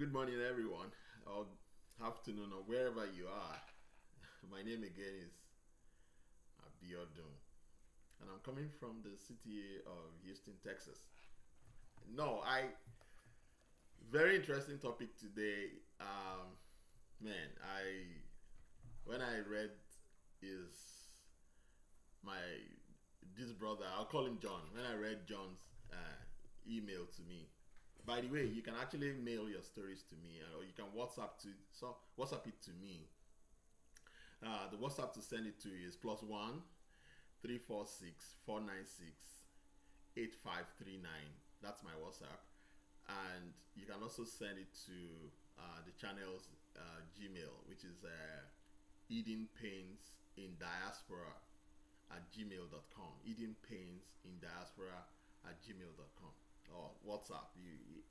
Good morning, everyone, or afternoon, or wherever you are. My name again is Abiodun, and I'm coming from the city of Houston, Texas. No, I very interesting topic today. Man, I when I read is my this brother, I'll call him John. When I read John's email to me, by the way, you can actually mail your stories to me, or you can WhatsApp it to me. The WhatsApp to send it to is +1 346 496 8539. That's my WhatsApp, and you can also send it to the channel's Gmail, which is Eden Pains in Diaspora at gmail.com. Eden Pains in Diaspora at gmail.com, or WhatsApp,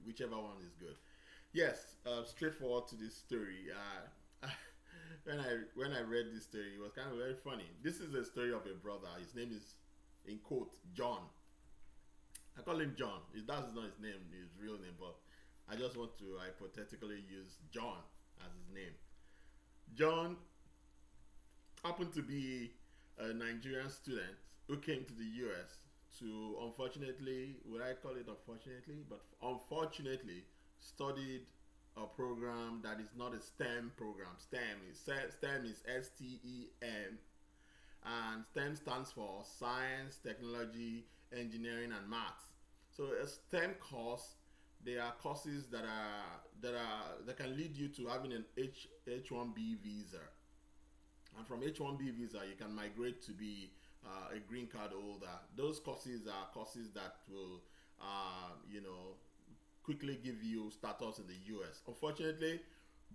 whichever one is good. Yes, straightforward to this story. When I read this story, it was kind of very funny. This is a story of a brother. His name is, in quote, John. I call him John. That's not his name, his real name, but I just want to hypothetically use John as his name. John happened to be a Nigerian student who came to the US to, unfortunately, would I call it unfortunately, but unfortunately, studied a program that is not a STEM program. STEM is STEM, and STEM stands for science, technology, engineering, and maths. So a STEM course, there are courses that can lead you to having an H1B visa, and from H1B visa you can migrate to be a green card holder. Those courses are courses that will quickly give you status in the US. Unfortunately,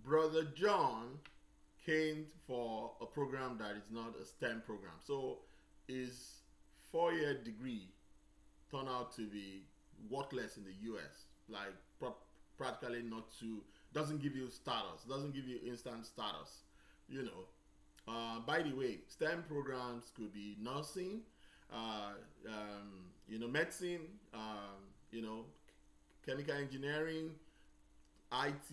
brother John came for a program that is not a STEM program, so his 4-year degree turned out to be worthless in the US. Like practically not to, doesn't give you status, doesn't give you instant status, you know. By the way, STEM programs could be nursing, medicine, chemical engineering, IT,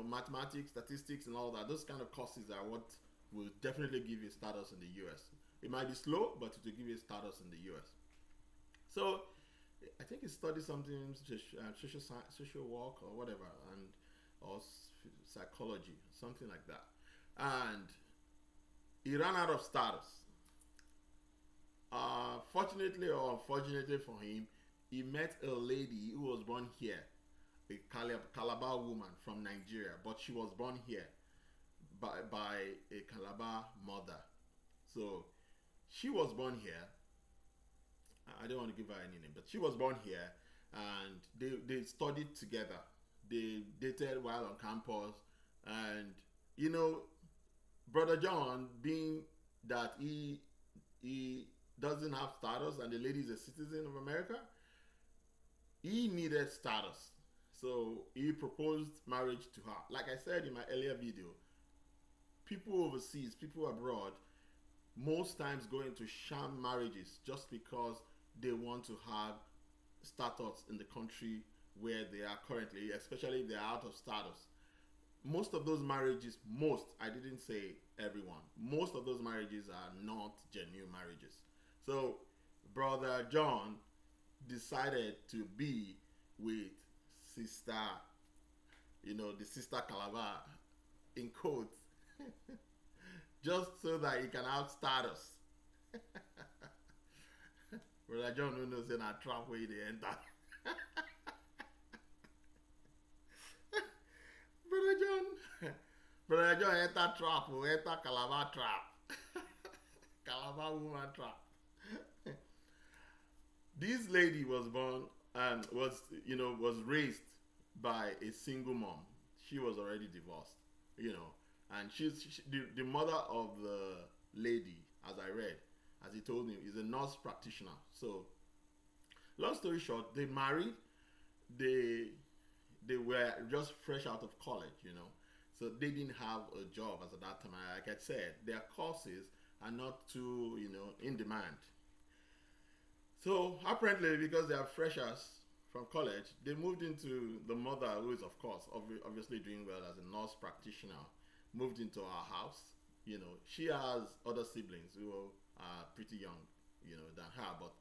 mathematics, statistics, and all that. Those kind of courses are what will definitely give you status in the US. It might be slow, but it will give you status in the US. So I think he studied something social work or whatever, and or psychology, something like that, and he ran out of status. Fortunately or unfortunately for him, he met a lady who was born here, a Calabar woman from Nigeria, but she was born here by a Calabar mother. So she was born here. I don't want to give her any name, but she was born here, and they studied together. They dated while on campus, and brother John, being that he doesn't have status and the lady is a citizen of America, he needed status. So he proposed marriage to her. Like I said in my earlier video, people overseas, people abroad, most times go into sham marriages just because they want to have status in the country where they are currently, especially if they are out of status. Most of those marriages, I didn't say everyone, most of those marriages are not genuine marriages. So brother John decided to be with sister, the sister Calabar, in quotes, just so that he can have status. Brother John who knows in a trap where they enter. Brother John, Brother John enter trap, or enter Calabar trap. Calabar woman trap. This lady was born and was raised by a single mom. She was already divorced, and the mother of the lady, as I read, as he told me, is a nurse practitioner. So, long story short, they married. They were just fresh out of college. So they didn't have a job as at that time. Like I said, their courses are not too in demand. So apparently, because they are freshers from college, they moved into the mother, who is, of course, obviously doing well as a nurse practitioner, moved into our house. You know, she has other siblings who are pretty young, you know, than her, but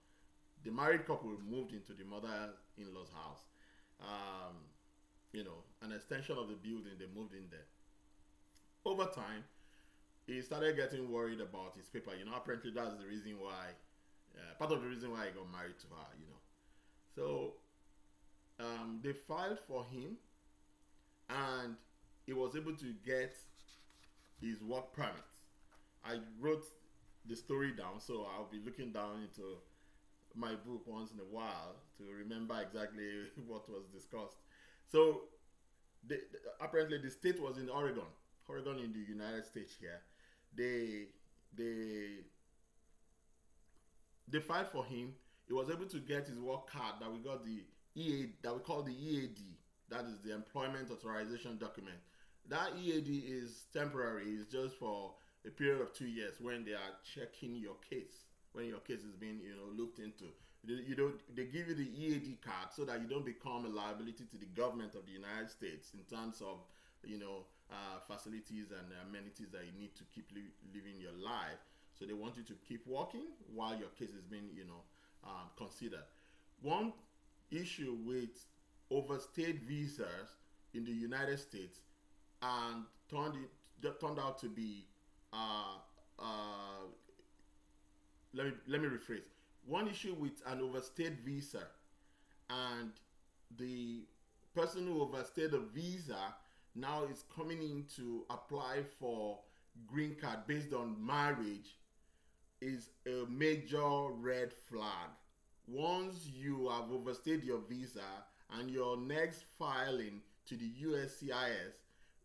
the married couple moved into the mother-in-law's house. Um, you know, an extension of the building, they moved in there. Over time, he started getting worried about his paper. You know, apparently that's the reason why, part of the reason why he got married to her, you know. So they filed for him, and he was able to get his work permit. I wrote the story down, so I'll be looking down into my book once in a while to remember exactly what was discussed. So apparently the state was in Oregon in the United States here. They they they filed for him. He was able to get his work card that we got the that we call the EAD. That is the employment authorization document. That EAD is temporary. It's just for a period of 2 years when they are checking your case, when your case is being, you know, looked into. You don't. They give you the EAD card so that you don't become a liability to the government of the United States in terms of, you know, facilities and amenities that you need to keep living your life. So they want you to keep working while your case is being, you know, considered. One issue with overstayed visas in the United States and turned out to be let me rephrase. One issue with an overstayed visa and the person who overstayed the visa now is coming in to apply for green card based on marriage is a major red flag. Once you have overstayed your visa and your next filing to the USCIS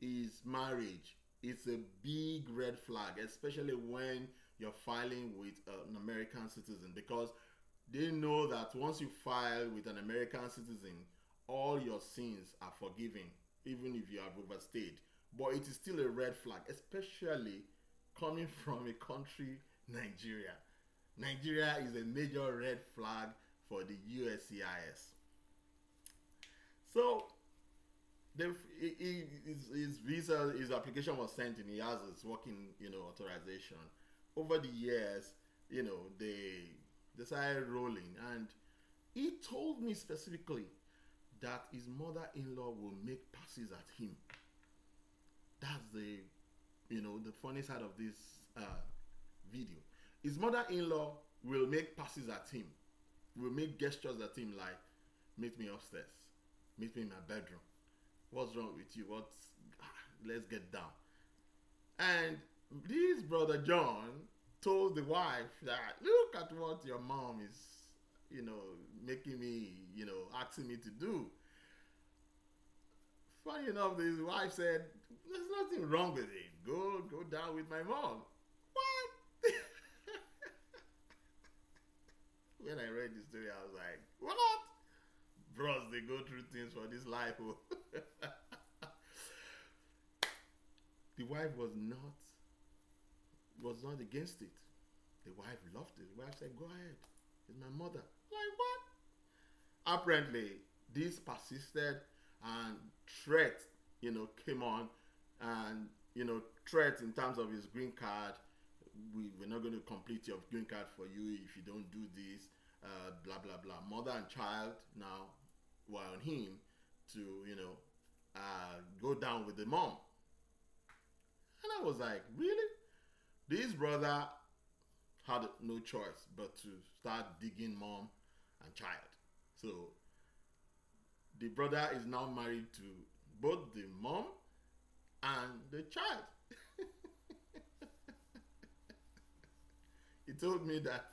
is marriage, it's a big red flag, especially when you're filing with an American citizen, because they know that once you file with an American citizen, all your sins are forgiven, even if you have overstayed. But it is still a red flag, especially coming from a country, Nigeria. Nigeria is a major red flag for the USCIS. So his visa, his application was sent in. He has his working, you know, authorization. Over the years, you know, they started rolling, and he told me specifically that his mother-in-law will make passes at him. That's the, you know, the funny side of this video. His mother-in-law will make passes at him, will make gestures at him like, meet me upstairs, meet me in my bedroom. What's wrong with you? Let's get down. And this brother John told the wife that, look at what your mom is, you know, making me, you know, asking me to do. Funny enough, his wife said, there's nothing wrong with it. Go down with my mom. What? When I read the story, I was like, what? Bros, they go through things for this life. The wife was not against it. The wife loved it. The wife said, go ahead. It's my mother. Like, what? Apparently, this persisted, and threat, you know, came on, and, you know, threat in terms of his green card. We're not going to complete your green card for you if you don't do this, blah, blah, blah. Mother and child now were on him to, you know, go down with the mom. And I was like, really? This brother had no choice but to start digging mom and child. So the brother is now married to both the mom and the child. He told me that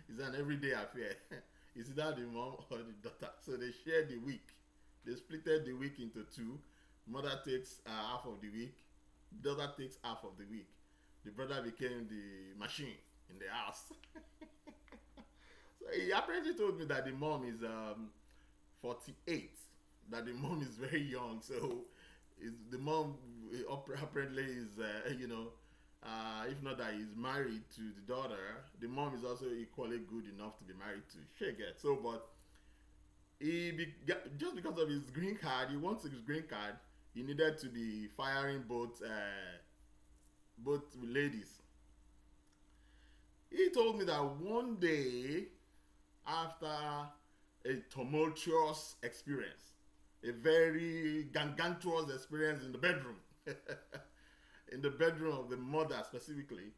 it's an everyday affair. It's either the mom or the daughter. So they share the week. They splitted the week into two. Mother takes half of the week. Daughter takes half of the week. The brother became the machine in the house. So he apparently told me that the mom is 48. That the mom is very young. So the mom apparently is, you know, if not that he's married to the daughter, the mom is also equally good enough to be married to. She gets so, but just because of his green card, he wants his green card. He needed to be firing both ladies. He told me that one day, after a tumultuous experience, a very gargantuous experience in the bedroom, in the bedroom of the mother specifically,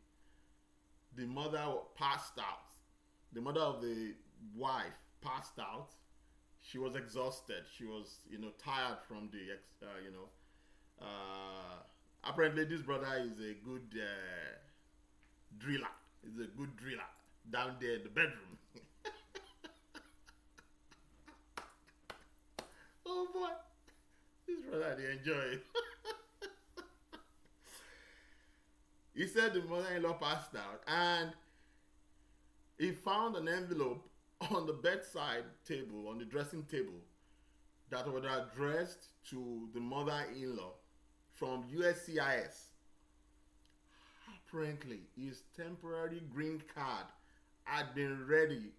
the mother passed out. The mother of the wife passed out. She was exhausted. She was, tired from the, apparently this brother is a good driller. He's a good driller down there in the bedroom. Oh boy, this brother they enjoy it. He said the mother-in-law passed out, and he found an envelope on the bedside table, on the dressing table, that was addressed to the mother-in-law from USCIS. Apparently, his temporary green card had been ready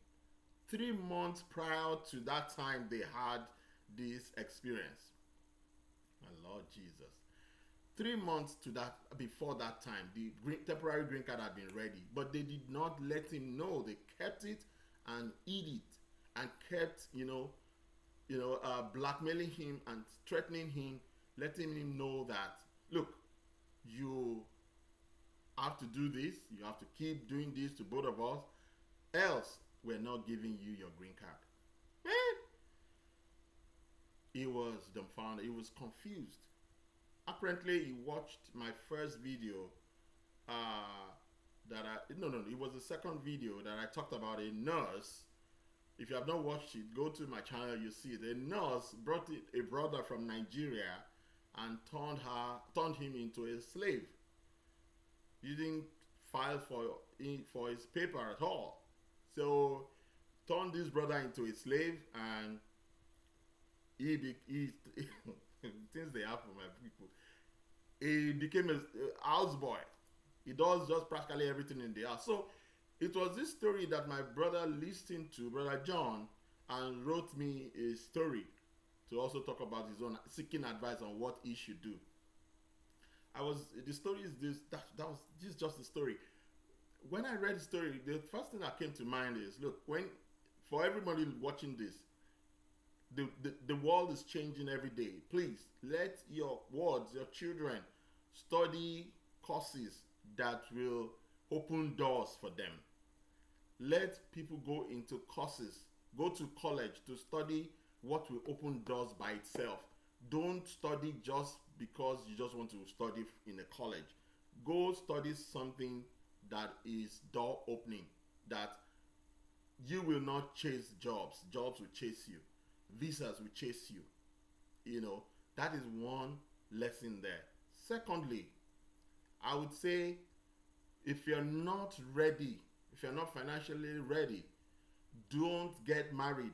3 months prior to that time they had this experience. My Lord Jesus. 3 months to that before that time, the temporary green card had been ready, but they did not let him know. They kept it and hid it, and kept blackmailing him and threatening him, letting him know that, look, you have to do this, you have to keep doing this to both of us, else we're not giving you your green card. Man, he was dumbfounded. He was confused. Apparently, he watched my first video. It was the second video that I talked about a nurse. If you have not watched it, go to my channel. You see it. A nurse brought a brother from Nigeria and turned him into a slave. He didn't file for his paper at all. So turned this brother into a slave, and he things they have for my people. He became a houseboy. He does just practically everything in the house. So it was this story that my brother listened to, Brother John, and wrote me a story to also talk about his own, seeking advice on what he should do. The story is this, this is just the story. When I read the story, the first thing that came to mind is, look, for everybody watching this, the world is changing every day. Please, let your children study courses that will open doors for them. Let people go into courses, go to college to study what will open doors by itself. Don't study just because you just want to study in a college. Go study something that is door opening, that you will not chase jobs. Jobs will chase you. Visas will chase you. That is one lesson there. Secondly, I would say, if you're not ready, if you're not financially ready, don't get married.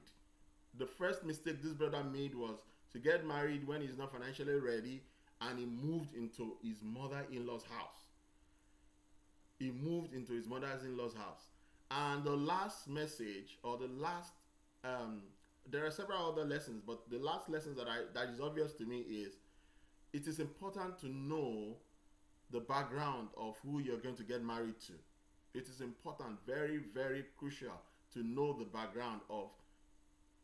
The first mistake this brother made was to get married when he's not financially ready, and he moved into his mother-in-law's house. He moved into his mother-in-law's house. And the last message, or the last, there are several other lessons, but the last lesson that is obvious to me is, it is important to know the background of who you're going to get married to. It is important, very, very crucial, to know the background of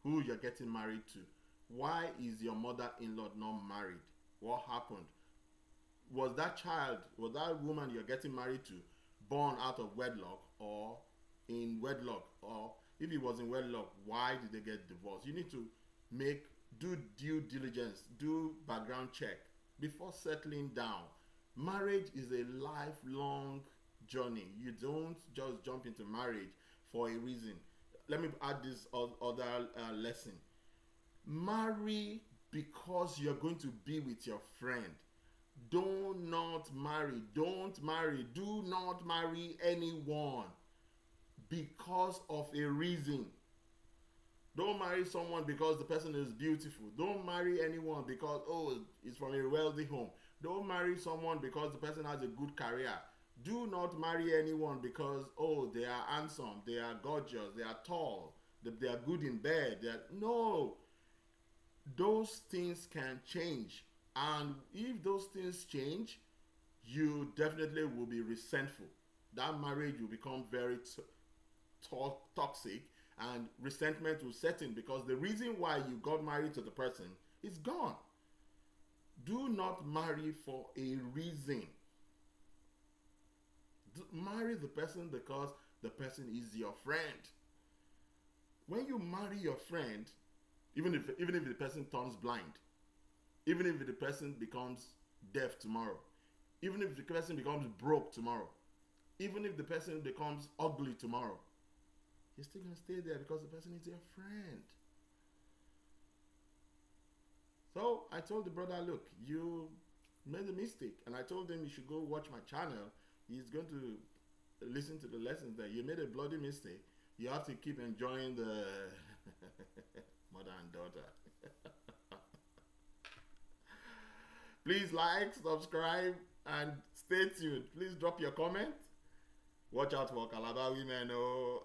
who you're getting married to. Why is your mother-in-law not married? What happened? Was that woman you're getting married to born out of wedlock or in wedlock? Or if it was in wedlock, why did they get divorced? You need to do due diligence, do background check before settling down. Marriage is a lifelong journey. You don't just jump into marriage for a reason. Let me add this other lesson. Marry because you're going to be with your friend. Do not marry. Don't marry. Do not marry anyone because of a reason. Don't marry someone because the person is beautiful. Don't marry anyone because, it's from a wealthy home. Don't marry someone because the person has a good career. Do not marry anyone because, they are handsome, they are gorgeous, they are tall, They are good in bed. No, those things can change. And if those things change, you definitely will be resentful. That marriage will become very toxic, and resentment will set in because the reason why you got married to the person is gone. Do not marry for a reason. Marry the person because the person is your friend. When you marry your friend, even if the person turns blind, even if the person becomes deaf tomorrow, even if the person becomes broke tomorrow, even if the person becomes ugly tomorrow, you're still going to stay there because the person is your friend. So I told the brother, look, you made a mistake. And I told him you should go watch my channel. He's going to listen to the lessons there. You made a bloody mistake. You have to keep enjoying the mother and daughter. Please like, subscribe, and stay tuned. Please drop your comment. Watch out for Calabar Women. Oh.